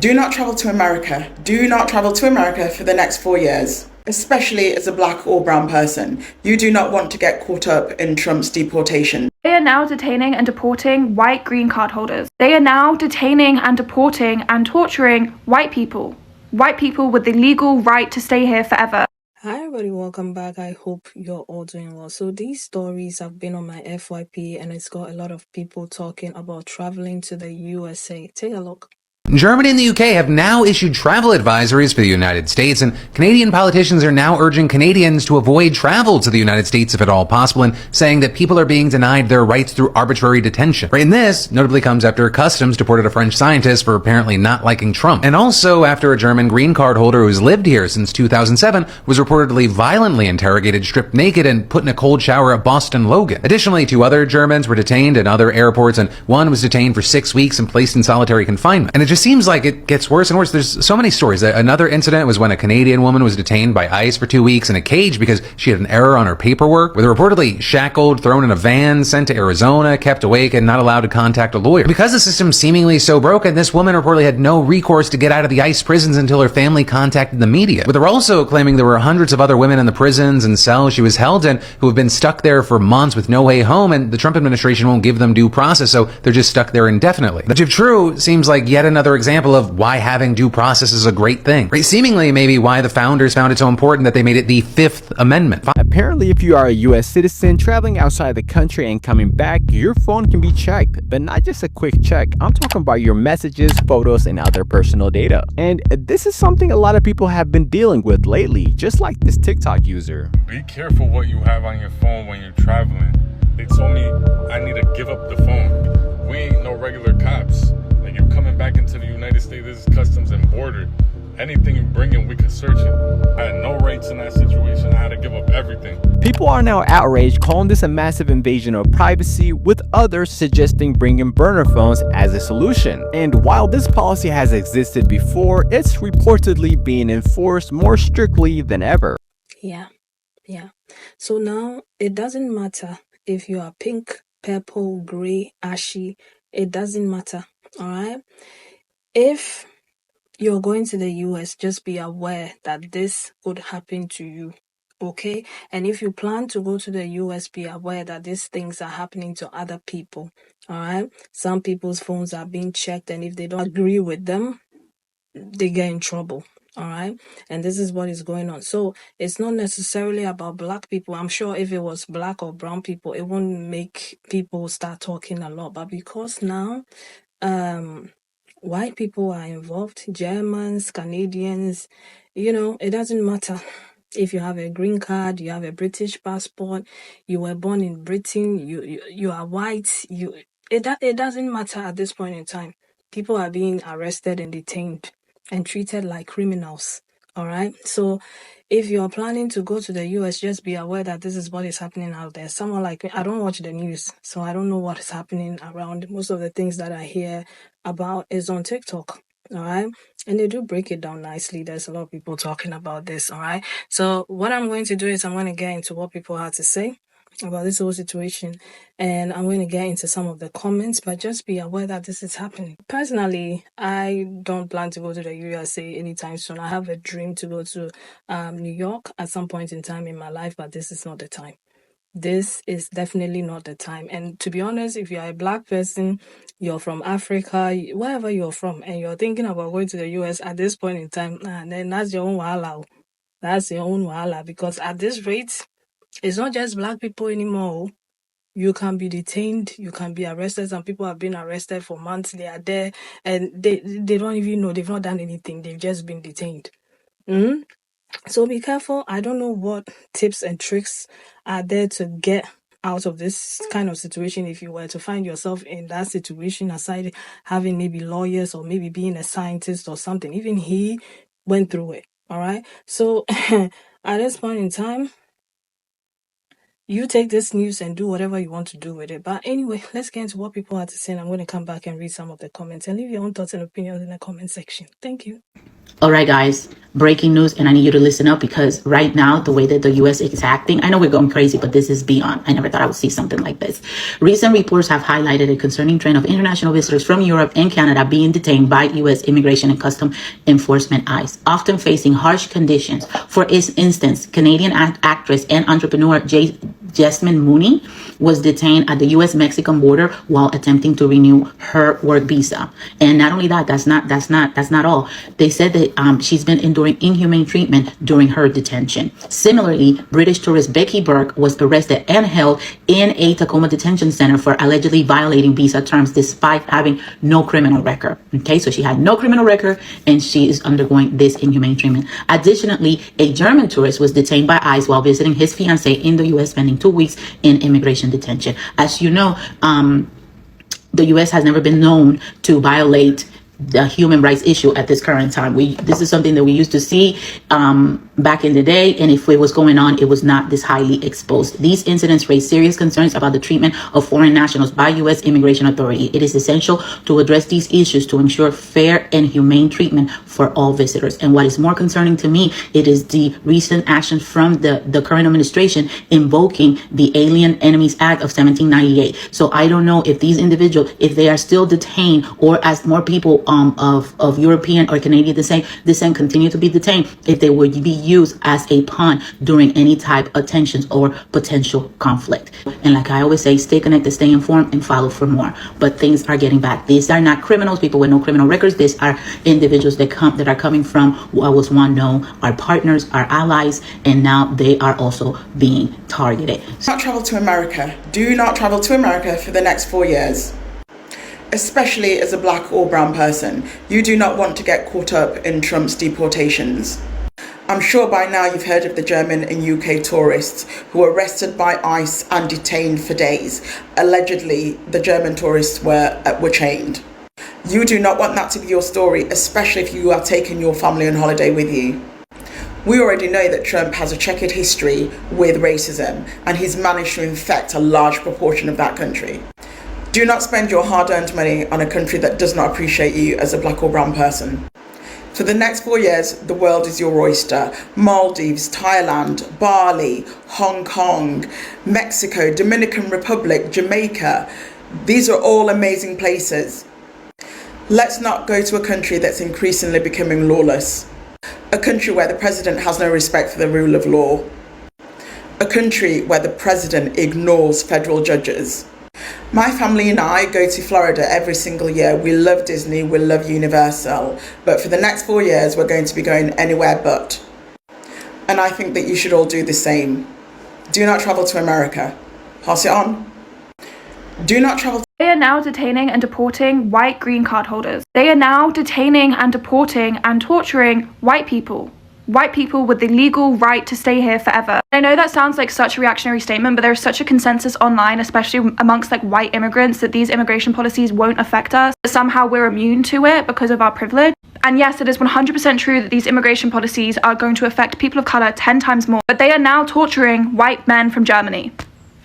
Do not travel to America. Do not travel to America for the next 4 years, especially as a black or brown person. You do not want to get caught up in Trump's deportation. They are now detaining and deporting white green card holders. They are now detaining and deporting and torturing white people with the legal right to stay here forever. Hi everybody, welcome back. I hope you're all doing well. So these stories have been on my FYP and it's got a lot of people talking about traveling to the USA. Take a look. Germany and the UK have now issued travel advisories for the United States, and Canadian politicians are now urging Canadians to avoid travel to the United States if at all possible, and saying that people are being denied their rights through arbitrary detention. Right, and this notably comes after Customs deported a French scientist for apparently not liking Trump, and also after a German green card holder who's lived here since 2007 was reportedly violently interrogated, stripped naked, and put in a cold shower at Boston Logan. Additionally, 2 other Germans were detained at other airports, and one was detained for 6 weeks and placed in solitary confinement. And it just seems like it gets worse and worse. There's so many stories. Another incident was when a Canadian woman was detained by ICE for 2 weeks in a cage because she had an error on her paperwork, with her reportedly shackled, thrown in a van, sent to Arizona, kept awake, and not allowed to contact a lawyer. Because the system's seemingly so broken, this woman reportedly had no recourse to get out of the ICE prisons until her family contacted the media. But they're also claiming there were hundreds of other women in the prisons and cells she was held in who have been stuck there for months with no way home, and the Trump administration won't give them due process, so they're just stuck there indefinitely. Which, if true, seems like yet another example of why having due process is a great thing. Right? Seemingly maybe why the founders found it so important that they made it the 5th Amendment. Apparently, if you are a US citizen traveling outside the country and coming back, your phone can be checked, but not just a quick check. I'm talking about your messages, photos, and other personal data. And this is something a lot of people have been dealing with lately, just like this TikTok user. Be careful what you have on your phone when you're traveling. They told me I need to give up the phone. We ain't no regular cops. Like, you're coming back into the United States, this is Customs and Border. Anything you bring in, we can search it. I had no rights in that situation. I had to give up everything. People are now outraged, calling this a massive invasion of privacy, with others suggesting bringing burner phones as a solution. And while this policy has existed before, it's reportedly being enforced more strictly than ever. Yeah. So now it doesn't matter if you are pink, purple, gray, ashy. It doesn't matter. All right. If you're going to the US, just be aware that this could happen to you. Okay. And if you plan to go to the US, be aware that these things are happening to other people. All right. Some people's phones are being checked, and if they don't agree with them, they get in trouble. All right. And this is what is going on. So it's not necessarily about black people. I'm sure if it was black or brown people, it wouldn't make people start talking a lot. But because now white people are involved, Germans, Canadians, it doesn't matter. If you have a green card, you have a British passport, you were born in Britain, you are white, it doesn't matter at this point in time. People are being arrested and detained and treated like criminals. All right. So if you're planning to go to the US, just be aware that this is what is happening out there. Someone like me, I don't watch the news, so I don't know what is happening around. Most of the things that I hear about is on TikTok. All right. And they do break it down nicely. There's a lot of people talking about this. All right. So what I'm going to do is I'm going to get into what people had to say about this whole situation, and I'm going to get into some of the comments, but just be aware that this is happening. Personally, I don't plan to go to the USA anytime soon. I have a dream to go to New York at some point in time in my life, but this is not the time. This is definitely not the time. And to be honest, if you're a black person, you're from Africa, wherever you're from, and you're thinking about going to the US at this point in time, then that's your own wahala. That's your own wahala, because at this rate, it's not just black people anymore. You can be detained, you can be arrested. Some people have been arrested for months. They are there and they don't even know. They've not done anything. They've just been detained. So be careful. I don't know what tips and tricks are there to get out of this kind of situation. If you were to find yourself in that situation, aside having maybe lawyers or maybe being a scientist or something, even he went through it. All right. So at this point in time, you take this news and do whatever you want to do with it. But anyway, let's get into what people had to say. And I'm going to come back and read some of the comments and leave your own thoughts and opinions in the comment section. Thank you. All right, guys, breaking news, and I need you to listen up because right now, the way that the U.S. is acting, I know we're going crazy, but this is beyond. I never thought I would see something like this. Recent reports have highlighted a concerning trend of international visitors from Europe and Canada being detained by U.S. Immigration and Customs Enforcement ICE, often facing harsh conditions. For instance, Canadian actress and entrepreneur Jasmine Mooney was detained at the U.S.-Mexican border while attempting to renew her work visa. And not only that, that's not all. They said that she's been enduring inhumane treatment during her detention. Similarly, British tourist Becky Burke was arrested and held in a Tacoma detention center for allegedly violating visa terms despite having no criminal record. Okay, so she had no criminal record and she is undergoing this inhumane treatment. Additionally, a German tourist was detained by ICE while visiting his fiancée in the U.S., spending 2 weeks in immigration detention. As you know, the U.S. has never been known to violate the human rights issue at this current time. This is something that we used to see back in the day, and if it was going on, it was not this highly exposed. These incidents raise serious concerns about the treatment of foreign nationals by U.S. Immigration Authority. It is essential to address these issues to ensure fair and humane treatment for all visitors. And what is more concerning to me, it is the recent action from the current administration invoking the Alien Enemies Act of 1798. So I don't know if these individuals, if they are still detained, or as more people of European or Canadian descent continue to be detained, if they would be used as a pawn during any type of tensions or potential conflict. And like I always say, stay connected, stay informed, and follow for more. But things are getting bad. These are not criminals, people with no criminal records. These are individuals that are coming from what was one known, our partners, our allies, and now they are also being targeted. Do not travel to America. Do not travel to America for the next 4 years. Especially as a black or brown person, you do not want to get caught up in Trump's deportations. I'm sure by now you've heard of the German and UK tourists who were arrested by ICE and detained for days. Allegedly, the German tourists were chained. You do not want that to be your story, especially if you are taking your family on holiday with you. We already know that Trump has a checkered history with racism, and he's managed to infect a large proportion of that country. Do not spend your hard-earned money on a country that does not appreciate you as a black or brown person. For the next 4 years, the world is your oyster. Maldives, Thailand, Bali, Hong Kong, Mexico, Dominican Republic, Jamaica. These are all amazing places. Let's not go to a country that's increasingly becoming lawless. A country where the president has no respect for the rule of law. A country where the president ignores federal judges. My family and I go to Florida every single year. We love Disney, we love Universal, but for the next 4 years, we're going to be going anywhere but. And I think that you should all do the same. Do not travel to America. Pass it on. Do not travel. They are now detaining and deporting white green card holders. They are now detaining and deporting and torturing white people. White people with the legal right to stay here forever. I know that sounds like such a reactionary statement, but there's such a consensus online, especially amongst like white immigrants, that these immigration policies won't affect us, that somehow we're immune to it because of our privilege. And yes, it is 100% true that these immigration policies are going to affect people of color 10 times more, but they are now torturing white men from Germany.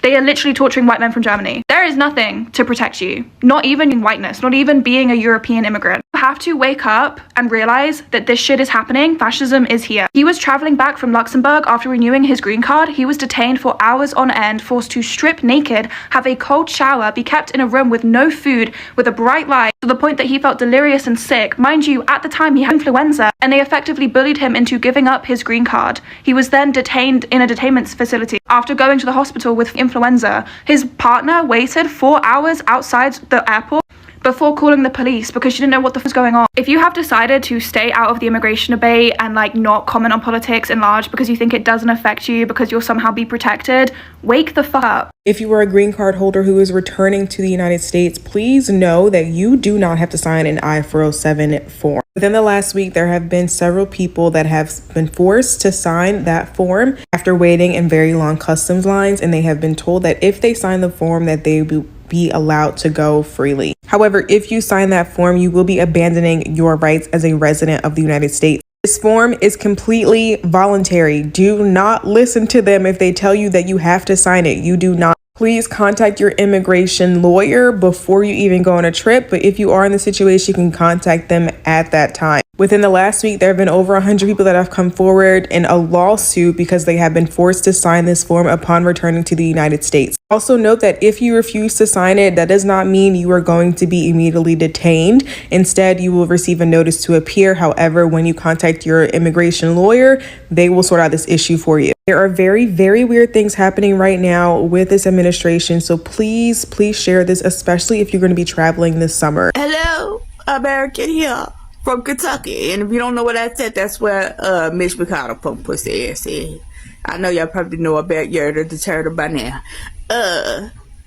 They are literally torturing white men from Germany. There is nothing to protect you, not even whiteness, not even being a European immigrant. You have to wake up and realize that this shit is happening. Fascism is here. He was traveling back from Luxembourg after renewing his green card. He was detained for hours on end, forced to strip naked, have a cold shower, be kept in a room with no food, with a bright light, to the point that he felt delirious and sick. Mind you, at the time he had influenza, and they effectively bullied him into giving up his green card. He was then detained in a detainment facility. After going to the hospital with influenza, his partner waited 4 hours outside the airport before calling the police because she didn't know what the f was going on. If you have decided to stay out of the immigration debate and like not comment on politics in large because you think it doesn't affect you because you'll somehow be protected, wake the fuck up. If you are a green card holder who is returning to the United States, please know that you do not have to sign an I-407 form. Within the last week, there have been several people that have been forced to sign that form after waiting in very long customs lines, and they have been told that if they sign the form that they will be allowed to go freely. However, if you sign that form, you will be abandoning your rights as a resident of the United States. This form is completely voluntary. Do not listen to them if they tell you that you have to sign it. You do not. Please contact your immigration lawyer before you even go on a trip. But if you are in the situation, you can contact them at that time. Within the last week, there have been over 100 people that have come forward in a lawsuit because they have been forced to sign this form upon returning to the United States. Also note that if you refuse to sign it, that does not mean you are going to be immediately detained. Instead, you will receive a notice to appear. However, when you contact your immigration lawyer, they will sort out this issue for you. There are very, very weird things happening right now with this administration. So please share this, especially if you're going to be traveling this summer. Hello, American here from Kentucky. And if you don't know what I said, that's where Mitch McConnell put pussy ass in. I know y'all probably know about the turtle by now.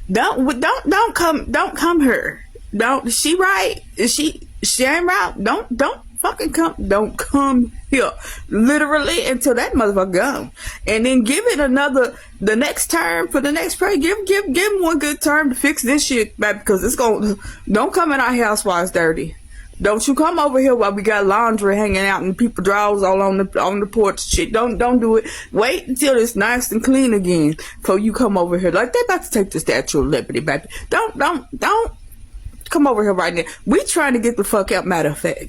Don't come here. She right? She ain't right. Don't fucking don't come here. Literally until that motherfucker gone. And then give it the next term for the next president. Give him one good term to fix this shit, baby, because don't come in our house while it's dirty. Don't you come over here while we got laundry hanging out and people drawers all on the porch shit. Don't do it. Wait until it's nice and clean again before you come over here. Like, they about to take the Statue of Liberty, baby. Don't come over here right now. We trying to get the fuck out, matter of fact.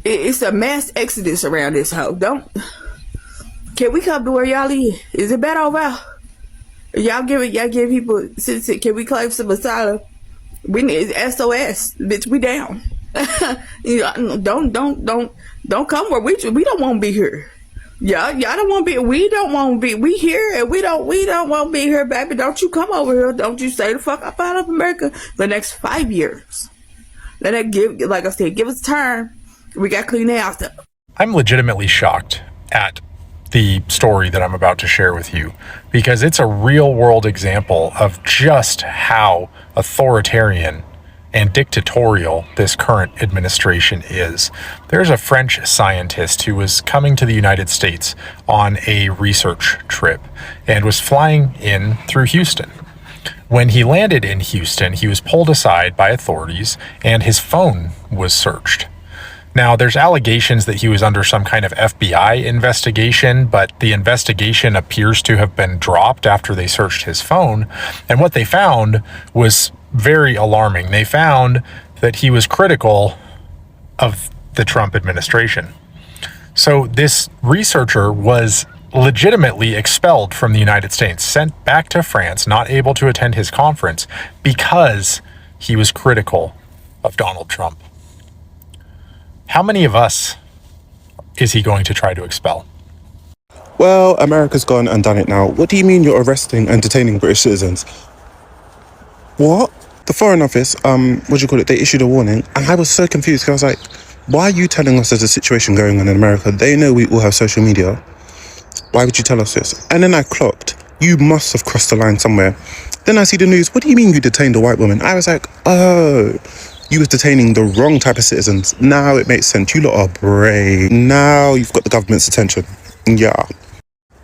It's a mass exodus around this hoe. Can we come to where y'all is? Is it bad over? Y'all give people citizen. Can we claim some asylum? We need SOS, bitch. We down. Don't come where we don't want to be here. Y'all don't want to be. We don't want to be. We here and we don't want to be here, baby. Don't you come over here. Don't you stay the fuck up out of America the next 5 years. Let that like I said, give us time. We got clean house up. I'm legitimately shocked at the story that I'm about to share with you, because it's a real world example of just how authoritarian and dictatorial this current administration is. There's a French scientist who was coming to the United States on a research trip and was flying in through Houston. When he landed in Houston, he was pulled aside by authorities and his phone was searched. Now, there's allegations that he was under some kind of FBI investigation, but the investigation appears to have been dropped after they searched his phone. And what they found was very alarming. They found that he was critical of the Trump administration. So this researcher was legitimately expelled from the United States, sent back to France, not able to attend his conference because he was critical of Donald Trump. How many of us is he going to try to expel? Well, America's gone and done it now. What do you mean you're arresting and detaining British citizens? What? The Foreign Office, they issued a warning, and I was so confused because I was like, why are you telling us there's a situation going on in America? They know we all have social media. Why would you tell us this? And then I clocked, you must have crossed the line somewhere. Then I see the news, what do you mean you detained a white woman? I was like, oh, you was detaining the wrong type of citizens. Now it makes sense. You lot are brave. Now you've got the government's attention. Yeah.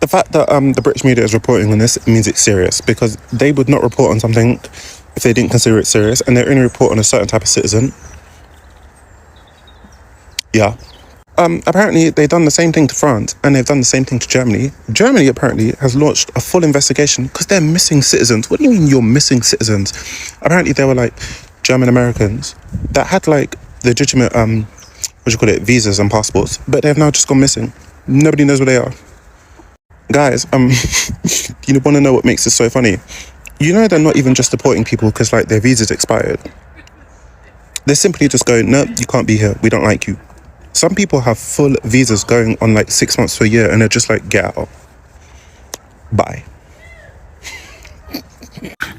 The fact that the British media is reporting on this means it's serious, because they would not report on something if they didn't consider it serious, and they only report on a certain type of citizen. Yeah. Apparently they've done the same thing to France, and they've done the same thing to Germany. Germany apparently has launched a full investigation because they're missing citizens. What do you mean you're missing citizens? Apparently they were like German Americans that had like legitimate visas and passports, but they've now just gone missing. Nobody knows where they are. Guys, you want to know what makes this so funny? You know they're not even just deporting people because like their visas expired. They're simply just going, no, you can't be here. We don't like you. Some people have full visas going on like 6 months to a year, and they're just like, get out. Bye.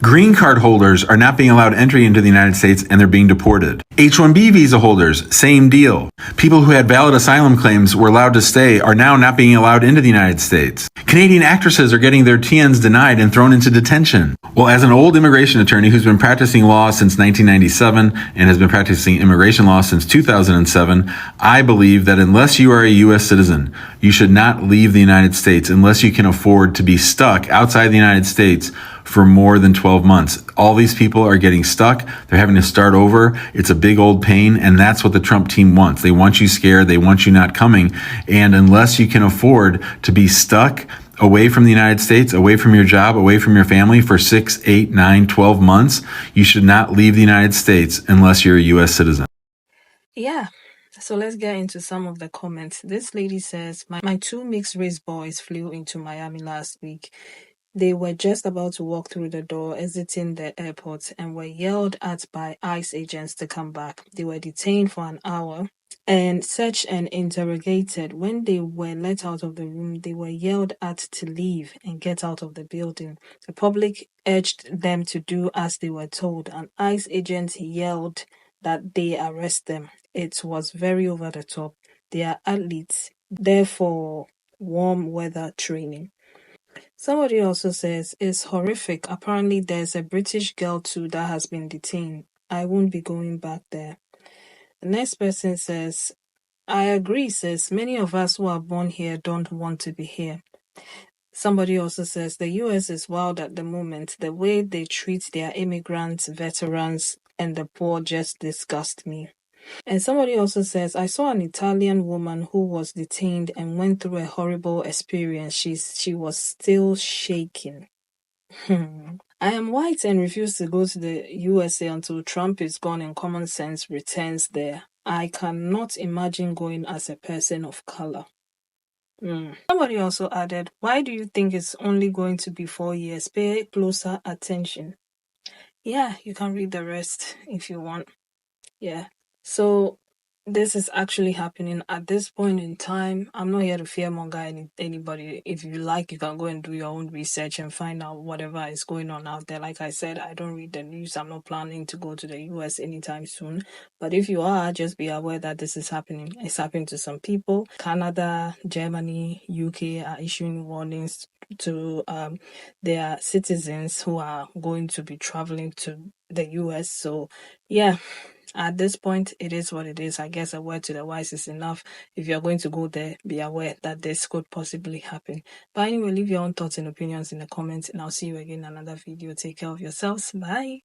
Green card holders are not being allowed entry into the United States, and they're being deported. H-1B visa holders, same deal. People who had valid asylum claims were allowed to stay are now not being allowed into the United States. Canadian actresses are getting their TNs denied and thrown into detention. Well, as an old immigration attorney who's been practicing law since 1997 and has been practicing immigration law since 2007, I believe that unless you are a U.S. citizen, you should not leave the United States unless you can afford to be stuck outside the United States for more than 12 months. All these people are getting stuck. They're having to start over. It's a big old pain, and that's what the Trump team wants. They want you scared. They want you not coming. And unless you can afford to be stuck away from the United States, away from your job, away from your family for 6, 8, 9, 12 months, you should not leave the United States unless you're a U.S. citizen. Yeah, So let's get into some of the comments. This lady says, my two mixed race boys flew into Miami last week. They were just about to walk through the door, exiting the airport, and were yelled at by ICE agents to come back. They were detained for an hour and searched and interrogated. When they were let out of the room, they were yelled at to leave and get out of the building. The public urged them to do as they were told. An ICE agent yelled that they arrest them. It was very over the top. They are athletes, therefore warm weather training. Somebody also says, it's horrific. Apparently there's a British girl too that has been detained. I won't be going back there. The next person says, I agree, sis. Many of us who are born here don't want to be here. Somebody also says, the US is wild at the moment. The way they treat their immigrants, veterans, and the poor just disgust me. And somebody also says, I saw an Italian woman who was detained and went through a horrible experience. She was still shaking. I am white and refuse to go to the USA until Trump is gone and common sense returns there. I cannot imagine going as a person of color. Somebody also added, why do you think it's only going to be 4 years? Pay closer attention. Yeah, you can read the rest if you want. Yeah. So this is actually happening at this point in time. I'm not here to fearmonger anybody. If you like, you can go and do your own research and find out whatever is going on out there. Like I said, I don't read the news. I'm not planning to go to the US anytime soon. But if you are, just be aware that this is happening. It's happening to some people. Canada, Germany, UK are issuing warnings to their citizens who are going to be traveling to the US. So yeah. At this point, it is what it is. I guess a word to the wise is enough. If you're going to go there, be aware that this could possibly happen. But anyway, leave your own thoughts and opinions in the comments, and I'll see you again in another video. Take care of yourselves. Bye.